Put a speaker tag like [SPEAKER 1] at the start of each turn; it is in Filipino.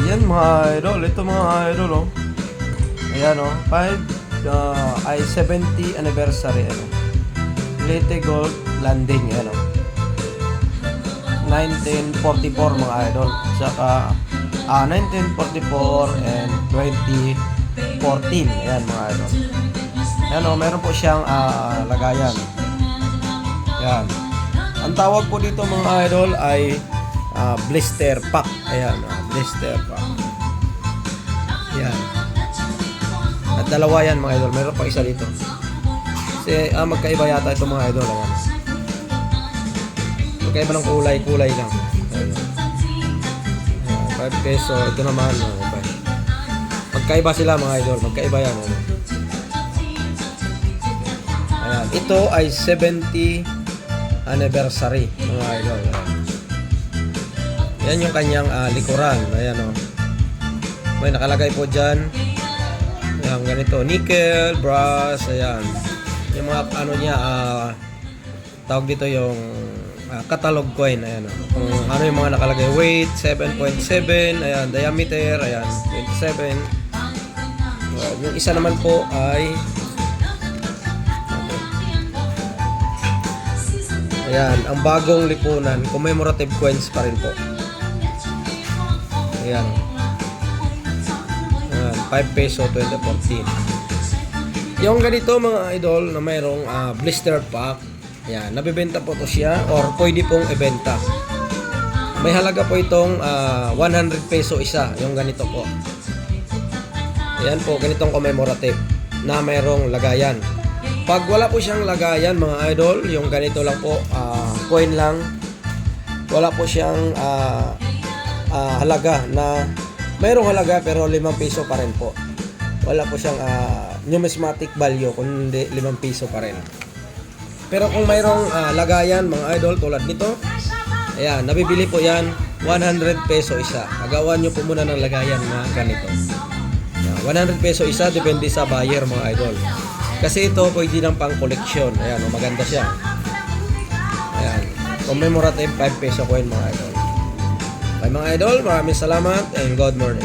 [SPEAKER 1] Ayan mga idol, ito mga idol oh. Ayan oh, 70 anniversary ano. Leyte Gold Landing ano. 1944 mga idol. Saka 1944 and 2014. Ayan mga idol. Ayan oh, meron po siyang lagayan. Ayan. Ang tawag po dito mga idol ay blister pack. Ayan, blister pack. Ayan. At dalawa yan mga idol. Meron pa isa dito. Kasi magkaiba yata ito mga idol. Ayan. Magkaiba ng kulay lang. Ayan. 5 peso. Ito naman. Magkaiba sila mga idol. Magkaiba yan. Ayan. Ito ay 70 anniversary mga idol. Yan yung kanyang likuran. Ayan o. May nakalagay po dyan. Ayan, ganito. Nickel, brass. Ayan. Yung mga ano niya, tawag dito yung catalog coin. Ayan o. Kung ano yung mga nakalagay. Weight, 7.7. Ayan, diameter. Ayan, 27. Yung isa naman po ay ayan, ang bagong lipunan, commemorative coins pa rin po. Ayan. Ayan, 5 peso 2014. Yung ganito mga idol na mayroong blister pack, ayan, nabibenta po to siya or pwede pong ibenta. May halaga po itong 100 peso isa, yung ganito po. Ayan po, ganitong commemorative na mayroong lagayan. Pag wala po siyang lagayan mga idol, yung ganito lang po, coin lang, wala po siyang halaga na mayroong halaga pero 5 peso pa rin po. Wala po siyang numismatic value kundi 5 peso pa rin. Pero kung mayroong lagayan mga idol tulad nito, ayan, nabibili po yan 100 peso isa. Agawan nyo po muna ng lagayan na ganito. 100 peso isa, depende sa buyer mga idol. Kasi ito pwede ng pang collection. Ayan, maganda siya. Ayan, commemorative 5 peso coin mga idol. Ay mga idol, maraming salamat and good morning.